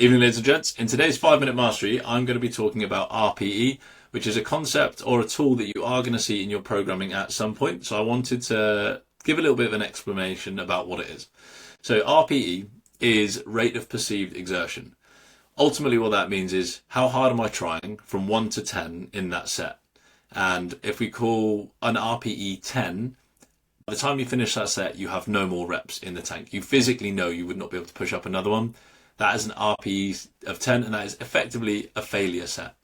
Evening, ladies and gents. In today's 5-minute mastery, I'm going to be talking about RPE, which is a concept or a tool that you are going to see in your programming at some point. So I wanted to give a little bit of an explanation about what it is. So RPE is rate of perceived exertion. Ultimately, what that means is how hard am I trying from 1 to 10 in that set? And if we call an RPE 10, by the time you finish that set, you have no more reps in the tank. You physically know you would not be able to push up another one. That is an RPE of 10, and that is effectively a failure set.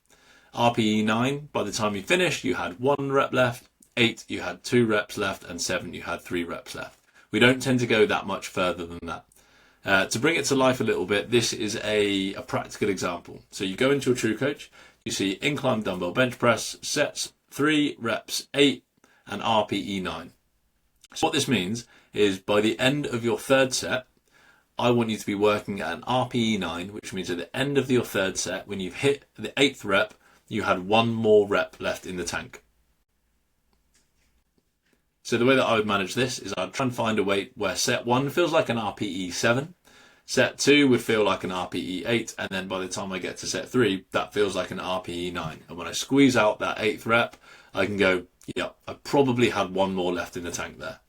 RPE 9, by the time you finish, you had 1 rep left. 8, you had 2 reps left. And 7, you had 3 reps left. We don't tend to go that much further than that. To bring it to life a little bit, this is a practical example. So you go into a True Coach, you see incline dumbbell bench press, sets 3, reps 8, and RPE 9. So what this means is by the end of your third set, I want you to be working at an RPE 9, which means at the end of your third set, when you've hit the 8th rep, you had 1 more rep left in the tank. So the way that I would manage this is I'd try and find a weight where set 1 feels like an RPE 7, set 2 would feel like an RPE 8, and then by the time I get to set 3, that feels like an RPE 9. And when I squeeze out that 8th rep, I can go, yeah, I probably had 1 more left in the tank there.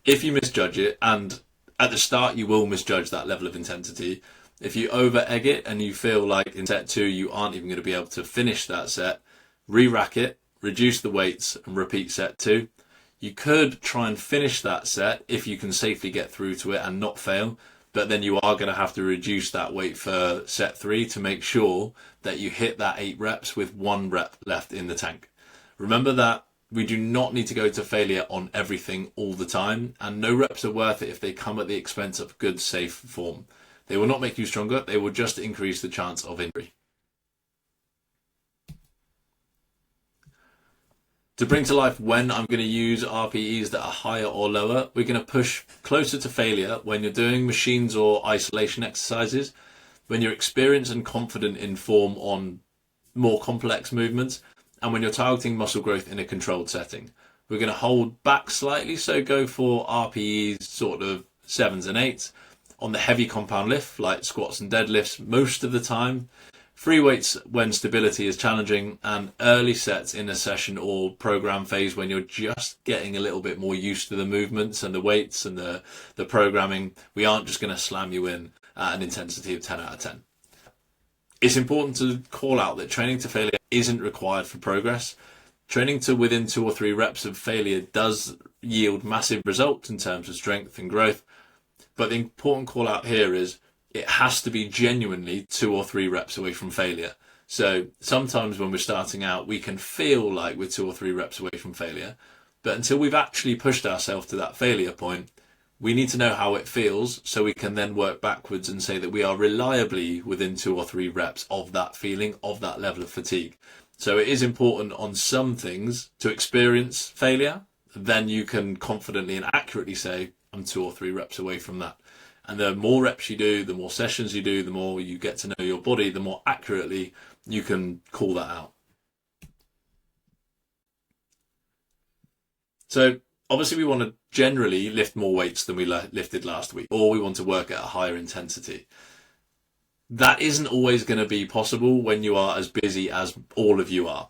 If you misjudge it, and at the start you will misjudge that level of intensity, if you over egg it and you feel like in set 2 you aren't even going to be able to finish that set, re-rack it, reduce the weights and repeat set 2. You could try and finish that set if you can safely get through to it and not fail, but then you are going to have to reduce that weight for set 3 to make sure that you hit that 8 reps with 1 rep left in the tank. Remember that we do not need to go to failure on everything all the time, and no reps are worth it if they come at the expense of good, safe form. They will not make you stronger, they will just increase the chance of injury. To bring to life when I'm going to use RPEs that are higher or lower, we're going to push closer to failure when you're doing machines or isolation exercises, when you're experienced and confident in form on more complex movements, and when you're targeting muscle growth in a controlled setting. We're going to hold back slightly, so go for RPEs sort of 7s and 8s on the heavy compound lift like squats and deadlifts most of the time. Free weights when stability is challenging, and early sets in a session or program phase when you're just getting a little bit more used to the movements and the weights and the programming. We aren't just going to slam you in at an intensity of 10 out of 10. It's important to call out that training to failure isn't required for progress. Training to within 2 or 3 reps of failure does yield massive results in terms of strength and growth. But the important call out here is it has to be genuinely 2 or 3 reps away from failure. So sometimes when we're starting out, we can feel like we're 2 or 3 reps away from failure. But until we've actually pushed ourselves to that failure point, we need to know how it feels so we can then work backwards and say that we are reliably within 2 or 3 reps of that feeling, of that level of fatigue. So it is important on some things to experience failure. Then you can confidently and accurately say, I'm 2 or 3 reps away from that. And the more reps you do, the more sessions you do, the more you get to know your body, the more accurately you can call that out. So obviously we want to generally lift more weights than we lifted last week, or we want to work at a higher intensity. That isn't always going to be possible when you are as busy as all of you are.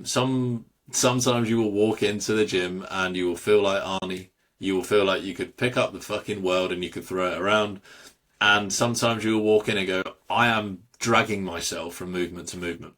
Sometimes you will walk into the gym and you will feel like Arnie. You will feel like you could pick up the fucking world and you could throw it around. And sometimes you will walk in and go, I am dragging myself from movement to movement.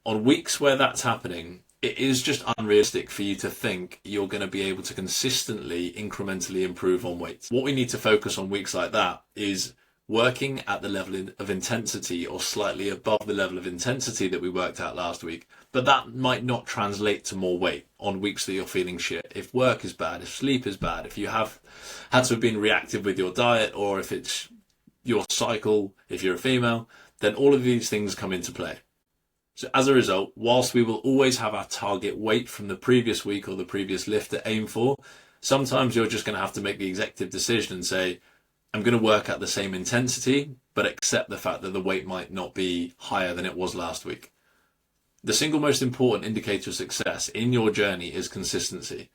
On weeks where that's happening, it is just unrealistic for you to think you're going to be able to consistently, incrementally improve on weights. What we need to focus on weeks like that is working at the level of intensity or slightly above the level of intensity that we worked at last week. But that might not translate to more weight on weeks that you're feeling shit. If work is bad, if sleep is bad, if you have had to have been reactive with your diet, or if it's your cycle, if you're a female, then all of these things come into play. So as a result, whilst we will always have our target weight from the previous week or the previous lift to aim for, sometimes you're just going to have to make the executive decision and say, I'm going to work at the same intensity, but accept the fact that the weight might not be higher than it was last week. The single most important indicator of success in your journey is consistency.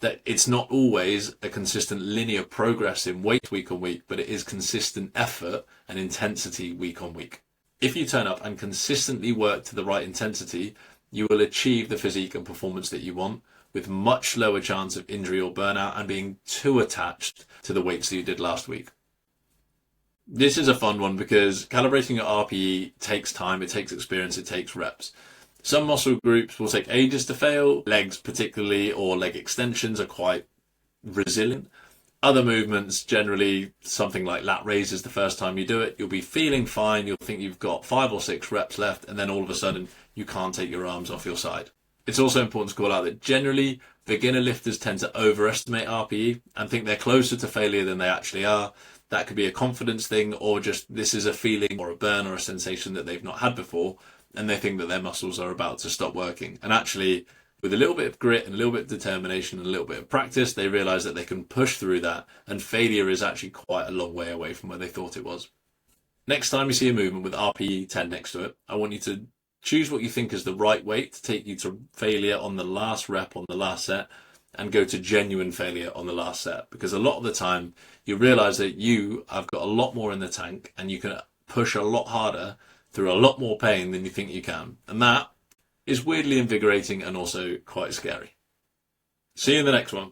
that it's not always a consistent linear progress in weight week on week, but it is consistent effort and intensity week on week. If you turn up and consistently work to the right intensity, you will achieve the physique and performance that you want with much lower chance of injury or burnout and being too attached to the weights that you did last week. This is a fun one because calibrating your RPE takes time, it takes experience, it takes reps. Some muscle groups will take ages to fail. Legs particularly, or leg extensions, are quite resilient. Other movements, generally something like lat raises, the first time you do it, you'll be feeling fine, you'll think you've got 5 or 6 reps left, and then all of a sudden you can't take your arms off your side. It's also important to call out that generally beginner lifters tend to overestimate RPE and think they're closer to failure than they actually are. That could be a confidence thing, or just this is a feeling or a burn or a sensation that they've not had before, and they think that their muscles are about to stop working. And actually, with a little bit of grit and a little bit of determination and a little bit of practice, they realize that they can push through that, and failure is actually quite a long way away from where they thought it was. Next time you see a movement with RPE 10 next to it, I want you to choose what you think is the right weight to take you to failure on the last rep on the last set, and go to genuine failure on the last set. Because a lot of the time you realize that you have got a lot more in the tank and you can push a lot harder through a lot more pain than you think you can. And that is weirdly invigorating and also quite scary. See you in the next one.